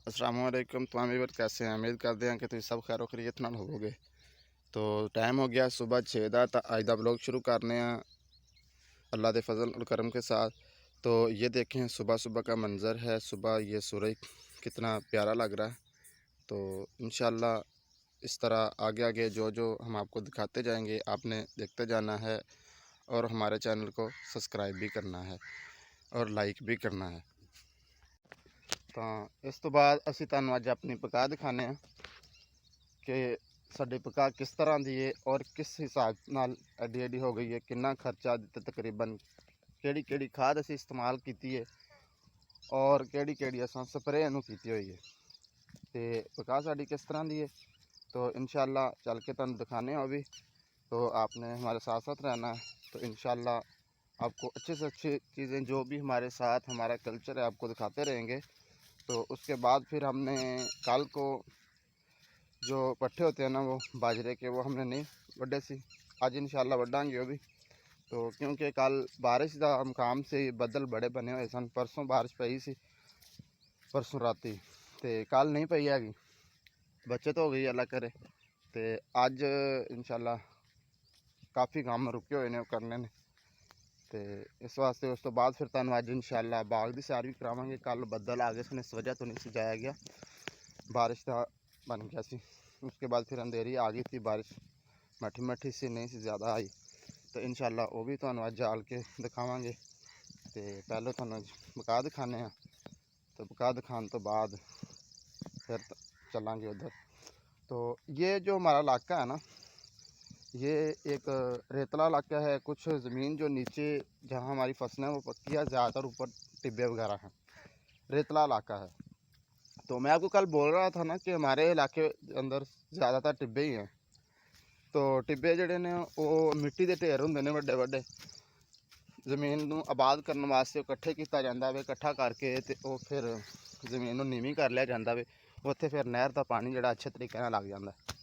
अस्सलाम वालेकुम। तमाम व्यूअर कैसे हैं? उम्मीद करते हैं कि तुम सब खैर खैरियत नाल होवोगे। तो टाइम हो गया सुबह 6 दा, तो अज दा ब्लॉग शुरू करने हैं अल्लाह के फजल और करम के साथ। तो ये देखें सुबह सुबह का मंज़र है। सुबह ये सूरज कितना प्यारा लग रहा है। तो इंशाल्लाह इस तरह आगे आगे जो जो हम आपको दिखाते जाएंगे आपने देखते जाना है, और हमारे चैनल को सब्सक्राइब भी करना है और लाइक भी करना है। तो इस तो बाद असी तुहानू अज अपनी पका दिखाने हैं कि साडी पका किस तरह की है और किस हिसाब नाल एडी एडी हो गई है, कितना खर्चा दिता, तकरीबन केड़ी केड़ी खाद असी इस्तेमाल की है और केड़ी केड़ी असां स्प्रे इनू की हुई है। तो पका साडी किस तरह की है तो इंशाल्लाह चल के तुहानू दिखाने हैं भी। तो आपने हमारे साथ साथ रहना है। तो इंशाल्लाह आपको अच्छे से अच्छी चीज़ें जो भी हमारे साथ हमारा कल्चर है आपको दिखाते रहेंगे। तो उसके बाद फिर हमने कल को जो पट्ठे होते हैं ना वो बाजरे के, वो हमने नहीं वड्डे सी, आज इंशाल्लाह वड्डांगे वो भी। तो क्योंकि कल बारिश का मकाम से बदल बड़े बने हुए सन, परसों बारिश पई सी, परसों राती तो कल नहीं पई हैगी, बचत हो गई अल्लाह करे। तो अज इंशाल्लाह काफ़ी काम रुके हुए ने करने ने। तो इस वास्ते उस तो बाद फिर तुहानू अज इंशाल्लाह बाग की सैर भी करावांगे। कल बदल आ गए सन, इस वजह तो नहीं सजाया गया, बारिश का बन गया सी। उसके बाद फिर अंधेरी आ गई थी, बारिश मठी मठी सी नहीं सी ज़्यादा आई। तो इंशाल्लाह वो भी तुहानू अज जाल के दिखावांगे। तो पहले तुहानू पका दिखाने हैं, तो पका दिखाने तो बाद फिर चलांगे उधर। तो ये जो हमारा इलाका है ना, ये एक रेतला इलाका है। कुछ ज़मीन जो नीचे जहाँ हमारी फसलें वो पक्की है, ज़्यादातर ऊपर टिब्बे वगैरह हैं, रेतला इलाका है। तो मैं आपको कल बोल रहा था ना कि हमारे इलाके अंदर ज़्यादातर टिब्बे ही हैं। तो टिब्बे जड़े ने वो मिट्टी के ढेर होंगे ने वड्डे वड्डे, जमीन नूं आबाद करने वास्ते इकट्ठे किया जाता वे, इकट्ठा करके तो फिर जमीन नूं नीवीं कर लिया जाता वे। उत्थे फिर नहर का पानी जड़ा अच्छे तरीके नाल लग जाता है।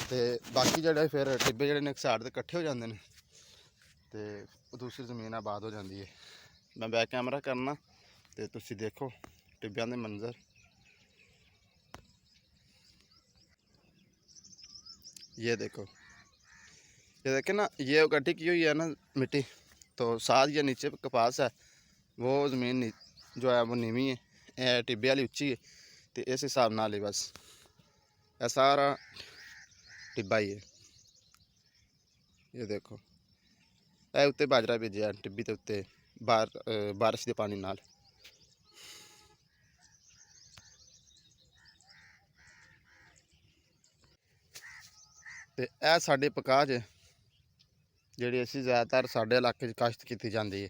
तो बाकी जड़े फिर टिब्बे जड़े ने एक साइड ते इकट्ठे हो जाते हैं, तो दूसरी जमीन आबाद हो जाती है। मैं बैक कैमरा करना तो तुसीं देखो टिब्बियां दे मंजर। ये देखो, ये देखे ना, ये इकट्ठी की हुई है ना मिट्टी। तो साथ ये नीचे कपास है, वो ज़मीन जो है वो नीवी है, टिब्बे वाली उच्ची है। तो इस हिसाब नाल ही बस यह सारा टिब्बा ही है। ये देखो यह उत्ते बाजरा भेजा टिब्बी के उत्ते बारिश के पानी नाल। ते यह साडे पका ज जिहड़ी असीं ज़्यादातर साडे इलाके च काश्त की जाती है।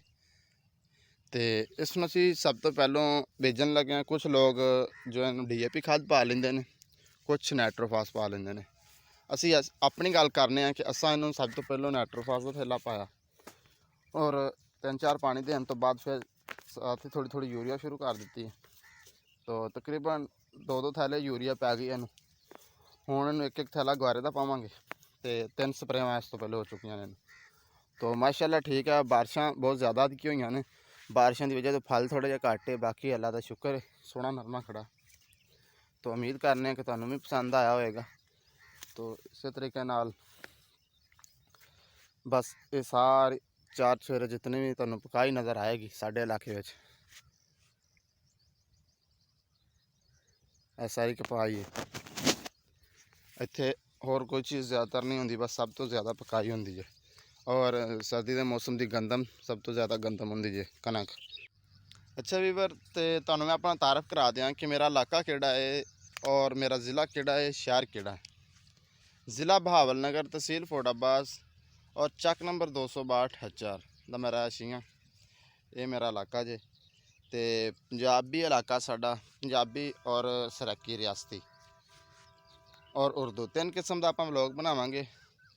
तो इसनूं असीं सब तो पहलों बेचन लगे हैं। कुछ लोग जो है DAP खाद पा लेंदे ने, कुछ नाइट्रोफास पा लेंदे ने। असीं अपनी गल करने हैं कि असां इन्हूं सब तो पहलों नाइट्रोफास का थैला पाया, और 3-4 पानी देने तो बाद फिर साथ ही थोड़ी थोड़ी यूरिया शुरू कर दी। तो तकरीबन 2-2 थैले यूरिया पै गई इनू। हुण इनू एक थैला गुआरे का पावांगे। तो 3 स्प्रेवां इस तो पहले हो चुकी ने। तो माशाअल्लाह ठीक है, बारिशां बहुत ज़्यादा की हुई ने, बारिशों की वजह तो फल थोड़े जे घट है, बाकी अल्लाह का शुक्र है सोहना नरमा खड़ा। तो उम्मीद करने कि तुहानू भी पसंद आया होएगा। तो इस तरीके नाल बस ये सारी चार चफेरे जितने भी तुहानू पकाई नज़र आएगी साडे इलाके में, यह सारी कपाई है। इत्थे होर कोई चीज़ ज़्यादातर नहीं होंदी, बस सब तो ज़्यादा पकाई होंदी है। और सर्दी के मौसम की गंदम सब तो ज़्यादा गंदम होंदी है, कनक। अच्छा वीवर, तो तुहानू मैं अपना तारफ करा दियाँ कि मेरा इलाका केड़ा है और मेरा ज़िला केड़ा है, शहर केड़ा है। ज़िला बहावल नगर, तहसील फोर्डाबाद और चक नंबर 262 हचार दा मैं रहायशी हाँ। ये मेरा इलाका जे। तो पंजाबी इलाका साडा, पंजाबी और सराकी रियासती और उर्दू 3 किस्म का आप व्लॉग बनावांगे।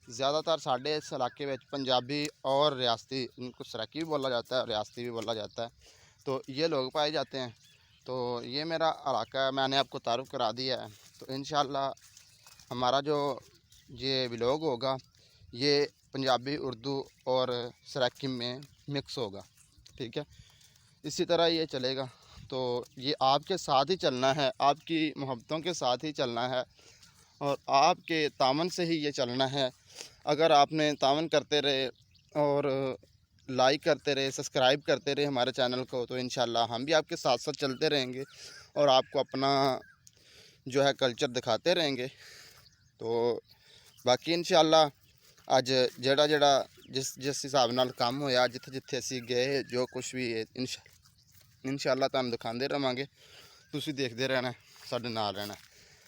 ज़्यादातर साढ़े इस इलाके में पंजाबी और रियासती, उनको सराकी भी बोला जाता है और रियासती भी बोला जाता है, तो ये लोग पाए जाते हैं। तो ये मेरा इलाका है, मैंने आपको तारुफ करा दिया है। तो इंशाल्लाह हमारा जो ये व्लॉग होगा ये पंजाबी, उर्दू और सराकी में मिक्स होगा, ठीक है, इसी तरह ये चलेगा। तो ये आपके साथ ही चलना है, आपकी मोहब्बतों के साथ ही चलना है और आपके तावन से ही ये चलना है। अगर आपने तावन करते रहे और लाइक करते रहे, सब्सक्राइब करते रहे हमारे चैनल को, तो इंशाल्लाह हम भी आपके साथ साथ चलते रहेंगे और आपको अपना जो है कल्चर दिखाते रहेंगे। तो बाकी इंशाल्लाह अज जेड़ा जेड़ा जिस हिसाब नाल काम होया, जिथे जिथे असी गए, जो कुछ भी है इंशाल्लाह तुहानूं दिखाते रहांगे। तुसीं देखते रहना, साडे नाल रहना।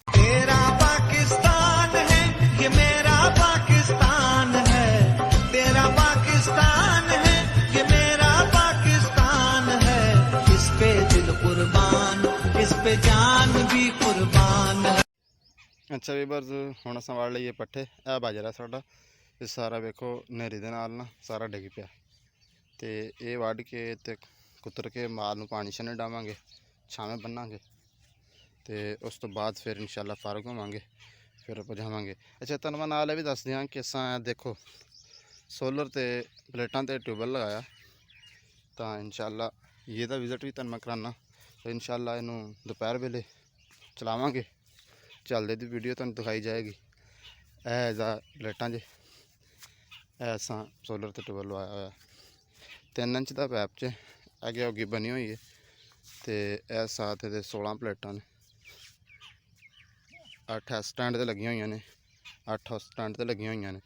तेरा पाकिस्तान है ये मेरा पाकिस्तान है, तेरा पाकिस्तान है ये मेरा पाकिस्तान है, इस पे दिल कुर्बान, इस पे जान भी कुर्बान है। अच्छा ਵੀਵਰਸ, ਹੁਣ ਅਸਾਂ ਵੜ ਲਈਏ ਪੱਠੇ। ਇਹ ਬਾਜਰਾ ਸਾਡਾ ਇਹ ਸਾਰਾ ਵੇਖੋ ਨੇਰੀ ਦੇ ਨਾਲ ਨਾ ਸਾਰਾ ਡਿੱਗ ਪਿਆ, ਤੇ ਇਹ ਵੱਢ ਕੇ ਤੇ ਕੁਤਰ ਕੇ ਮਾਲ ਨੂੰ ਪਾਣੀ ਛਾਣੇ ਡਾਵਾਂਗੇ, ਛਾਵੇਂ ਬੰਨਾਂਗੇ, ਤੇ ਉਸ ਤੋਂ ਬਾਅਦ ਫਿਰ ਇਨਸ਼ਾਅੱਲਾ ਫਾਰਗ ਹੋਵਾਂਗੇ, ਫਿਰ ਆਪਾਂ ਜਾਵਾਂਗੇ। ਅੱਛਾ, ਤੁਹਾਨੂੰ ਮੈਂ ਨਾਲ ਇਹ ਵੀ ਦੱਸ ਦਿਆਂ ਕਿ ਅਸਾਂ ਦੇਖੋ ਸੋਲਰ ਤੇ ਪਲੇਟਾਂ ਤੇ ਟਿਊਬਵੈੱਲ ਲਗਾਇਆ, ਤਾਂ ਇਨਸ਼ਾਅੱਲਾ ਇਹਦਾ ਵਿਜ਼ਿਟ ਵੀ ਤੁਹਾਨੂੰ ਮੈਂ ਕਰਾਉਣਾ। ਤੇ ਇਨਸ਼ਾਅੱਲਾ ਇਹਨੂੰ ਦੁਪਹਿਰ ਵੇਲੇ ਚਲਾਵਾਂਗੇ, ਚੱਲਦੇ ਦੀ ਵੀਡੀਓ ਤੁਹਾਨੂੰ ਦਿਖਾਈ ਜਾਏਗੀ। ਇਹ ਇਹਦਾ ਪਲੇਟਾਂ ਜੇ ਐਸਾਂ ਸੋਲਰ ਤੇ ਟਿਊਬਵੈੱਲ ਲਵਾਇਆ ਹੋਇਆ 3 ਇੰਚ ਦਾ ਪੈਪ 'ਚ ਅੱਗੇ ਹੋਗੀ ਬਣੀ ਹੋਈ ਹੈ, ਤੇ ਇਹ ਸਾਥ ਇਹਦੇ 16 ਪਲੇਟਾਂ ਨੇ, 8 ਸਟੈਂਡ 'ਤੇ ਲੱਗੀਆਂ ਹੋਈਆਂ ਨੇ, 8 ਸਟੈਂਡ 'ਤੇ ਲੱਗੀਆਂ ਹੋਈਆਂ ਨੇ।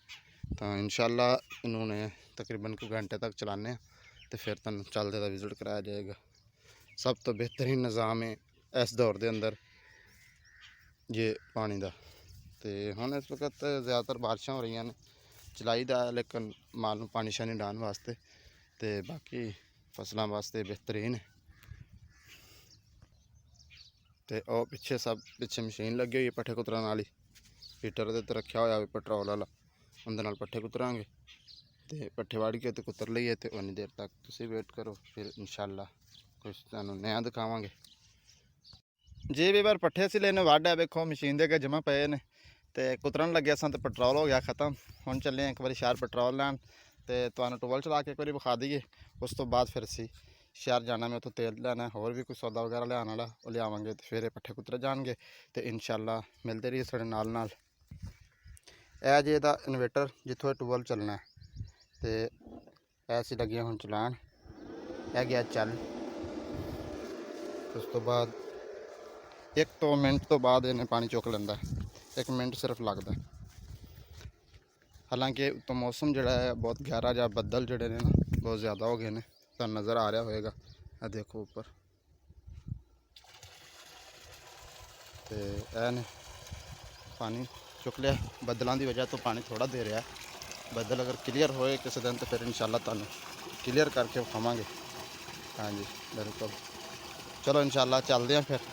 ਤਾਂ ਇਨਸ਼ਾਅੱਲਾ ਇਹਨੂੰ ਨੇ ਤਕਰੀਬਨ ਕੁ ਘੰਟੇ ਤੱਕ ਚਲਾਉਂਦੇ ਹਾਂ, ਤੇ ਫਿਰ ਤੁਹਾਨੂੰ ਚੱਲਦੇ ਦਾ ਵਿਜ਼ਿਟ ਕਰਾਇਆ ਜਾਏਗਾ। ਸਭ ਤੋਂ ਬਿਹਤਰੀਨ ਨਿਜ਼ਾਮ ਹੈ ਇਸ ਦੌਰ ਦੇ ਅੰਦਰ ਜੇ ਪਾਣੀ ਦਾ। ਤੇ ਹੁਣ ਇਸ ਵਕਤ ਜ਼ਿਆਦਾਤਰ ਬਾਰਿਸ਼ਾਂ ਹੋ ਰਹੀਆਂ ਨੇ, ਚਲਾਈ ਦਾ ਲੇਕਿਨ ਮਾਲ ਨੂੰ ਪਾਣੀ ਸ਼ਾਨੀ ਡਾਉਣ ਵਾਸਤੇ, ਤੇ ਬਾਕੀ ਫਸਲਾਂ ਵਾਸਤੇ ਬਿਹਤਰੀਨ ਹੈ। ਤੇ ਉਹ ਪਿੱਛੇ ਪਿੱਛੇ ਮਸ਼ੀਨ ਲੱਗੀ ਹੋਈ ਹੈ ਪੱਠੇ ਕੁਤਰਨ ਵਾਲੀ, ਹੀਟਰ ਦੇ ਉੱਤੇ ਰੱਖਿਆ ਹੋਇਆ ਪੈਟਰੋਲ ਵਾਲਾ, ਉਹਦੇ ਨਾਲ ਪੱਠੇ ਕੁਤਰਾਂਗੇ, ਤੇ ਪੱਠੇ ਵੜ ਕੇ ਤੇ ਕੁਤਰ ਲਈਏ, ਤੇ ਉਨੀ ਦੇਰ ਤੱਕ ਤੁਸੀਂ ਵੇਟ ਕਰੋ, ਫਿਰ ਇਨਸ਼ਾਅੱਲਾ ਕੁਛ ਤੁਹਾਨੂੰ ਨया ਦਿਖਾਵਾਂਗੇ। जी भी बार पट्ठे से लेने वाड है, वेखो मशीन दे के जमा पे ने, ते कुतरन लगे सन, तो पेट्रोल हो गया ख़त्म। हुण चले एक बार शहर पेट्रोल लैन, तो तुहानूं टोल चला के एक बार विखा दईए, उस तो बाद फिर असीं शहर जाना, मैं उत्थों तेल लैना, होर भी कुछ सौदा वगैरह लियाण वाला वो लियावांगे, तो फिर पट्ठे कुतरे जाणगे, तो इंशाअल्लाह मिलते रहिए साडे नाल नाल। ਇਹ ਜੇ ਇਹਦਾ ਇਨਵੇਟਰ ਜਿੱਥੋਂ ਟੂਬਲ ਚੱਲਣਾ, ਤੇ ਐਸੀ ਲੱਗੀਆਂ ਹੁਣ ਚਲਾਣ, ਇਹ ਗਿਆ ਚੱਲ। ਉਸ ਤੋਂ ਬਾਅਦ 1-2 ਮਿੰਟ ਤੋਂ ਬਾਅਦ ਇਹਨੇ ਪਾਣੀ ਚੁੱਕ ਲੈਂਦਾ, 1 ਮਿੰਟ ਸਿਰਫ ਲੱਗਦਾ। ਹਾਲਾਂਕਿ ਉੱਤੋਂ ਮੌਸਮ ਜਿਹੜਾ ਹੈ ਬਹੁਤ ਗਹਿਰਾ ਜਿਹਾ, ਬੱਦਲ ਜਿਹੜੇ ਨੇ ਨਾ ਬਹੁਤ ਜ਼ਿਆਦਾ ਹੋ ਗਏ ਨੇ, ਤੁਹਾਨੂੰ ਨਜ਼ਰ ਆ ਰਿਹਾ ਹੋਏਗਾ, ਇਹ ਦੇਖੋ ਉੱਪਰ। ਤੇ ਇਹ ਨੇ ਪਾਣੀ चुक लिया, बदलों की वजह तो पानी थोड़ा दे रहा है। बदल अगर क्लीयर होए किसी दिन तो फिर इंशाल्लाह तुहानूं क्लीयर करके विखावांगे। हाँ जी बिल्कुल, चलो इंशाल्लाह चलते हैं फिर।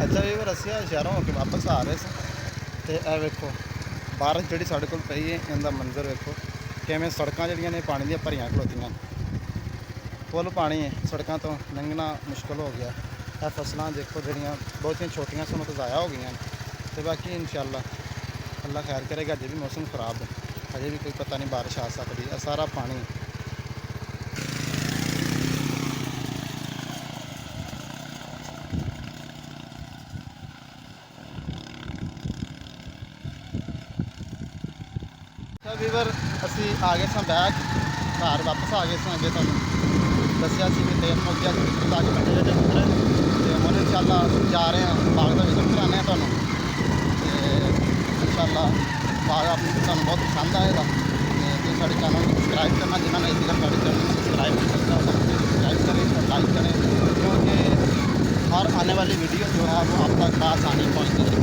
अच्छा भी रस्सिया शहरों होकर वापस आ रहे थे, तो यह वेखो बारिश जी साढ़े को पई है, इनका मंजर वेखो किमें सड़कों जड़ियाँ ने पानी दी भरियां खलोतियां, फुल पानी है, सड़कों तो लंघना मुश्किल हो गया। यह फसलां देखो जड़ियाँ बहुत छोटियां सन, तो ज़ाया हो गई, तो बाकी इंशाअल्लाह अल्लाह खैर करेगा। अजे भी मौसम खराब है, अजे भी कोई पता नहीं बारिश आ सकती है, सारा पानी। ਵੀਵਰ ਅਸੀਂ ਆ ਗਏ ਸਾਂ ਬੈਕ ਘਰ ਵਾਪਸ ਆ ਗਏ ਸਾਂ। ਅੱਗੇ ਤੁਹਾਨੂੰ ਦੱਸਿਆ ਸੀ ਕਿ ਤੇਲ ਮੁੱਕ ਗਿਆ ਸੀ, ਤਾਂ ਕਿ ਬੱਚੇ ਜਿਹੜੇ ਉਤਰੇ, ਅਤੇ ਹੁਣ ਇੰਸ਼ਾਅੱਲਾ ਜਾ ਰਹੇ ਹਾਂ ਬਾਗ ਦਾ ਵਿਜ਼ਿਟ ਕਰਾਉਂਦੇ ਹਾਂ ਤੁਹਾਨੂੰ, ਅਤੇ ਇੰਸ਼ਾਅੱਲਾ ਬਾਗ ਆਪਣੀ ਤੁਹਾਨੂੰ ਬਹੁਤ ਪਸੰਦ ਆਏਗਾ। ਅਤੇ ਸਾਡੇ ਚੈਨਲ ਨੂੰ ਸਬਸਕ੍ਰਾइब करना, जिन्होंने नहीं अभी तक साढ़े चैनल को सब्सक्राइब नहीं करता सब्सक्राइब करें और लाइक करें, क्योंकि हर आने वाली वीडियो जो है वो आप तक आसानी पहुँचती है।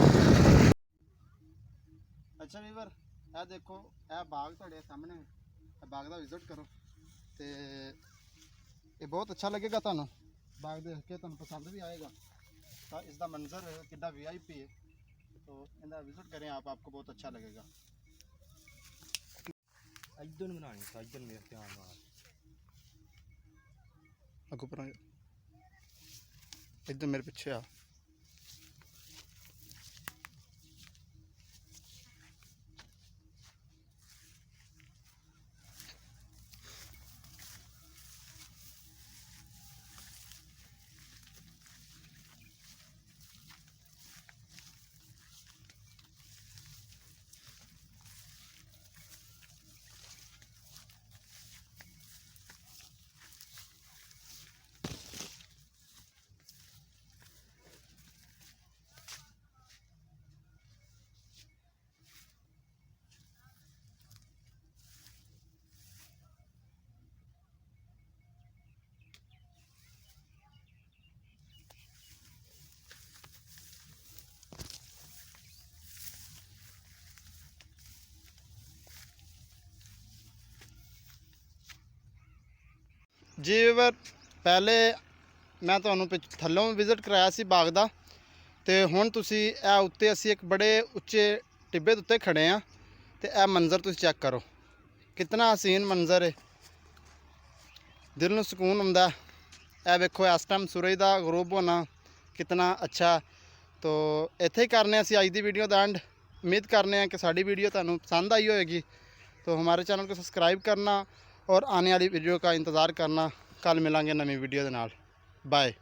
अच्छा ਵੀਵਰ ਇਹ देखो ਇਹ बाग ਤੁਹਾਡੇ ਸਾਹਮਣੇ, ਇਹ बाग ਦਾ ਵਿਜ਼ਿਟ ਕਰੋ, ਤੇ ਇਹ ਬਹੁਤ ਅੱਛਾ ਲੱਗੇਗਾ ਤੁਹਾਨੂੰ। बाग देख के ਤੁਹਾਨੂੰ पसंद भी आएगा। तो इसका मंजर कितना VIP है, तो इनका विजिट करें आप, आपको बहुत अच्छा लगेगा। इधर बनानी था, इधर मेरे ध्यान मार अगो पर ਇੱਧਰ ਮੇਰੇ ਪਿੱਛੇ ਆ। ਜੀ ਵੀਰ, ਪਹਿਲੇ ਮੈਂ ਤੁਹਾਨੂੰ ਥੱਲੋਂ ਵਿਜ਼ਿਟ ਕਰਾਇਆ ਸੀ ਬਾਗ ਦਾ, ਤੇ ਹੁਣ ਤੁਸੀਂ ਇਹ ਉੱਤੇ ਅਸੀਂ ਇੱਕ ਬੜੇ ਉੱਚੇ ਟਿੱਬੇ ਦੇ ਉੱਤੇ ਖੜੇ ਆ, ਤੇ ਇਹ ਮੰਜ਼ਰ ਤੁਸੀਂ ਚੈੱਕ ਕਰੋ, ਕਿਤਨਾ ਹਸੀਨ ਮੰਜ਼ਰ ਹੈ, ਦਿਲ ਨੂੰ ਸਕੂਨ ਹੁੰਦਾ। ਇਹ ਵੇਖੋ ਇਸ ਟਾਈਮ ਸੂਰਜ ਦਾ ਗਰੂਬ ਹੋਣਾ ਕਿਤਨਾ ਅੱਛਾ। ਤੋ ਇੱਥੇ ਹੀ ਕਰਨੇ ਅਸੀਂ ਅੱਜ ਦੀ ਵੀਡੀਓ ਦਾ ਐਂਡ। उम्मीद करने हैं कि साड़ी वीडियो तुहानू पसंद आई होएगी, तो हमारे चैनल को सब्सक्राइब करना और आने वाली वीडियो का इंतज़ार करना। कल मिलांगे नवी वीडियो के नाल। बाय।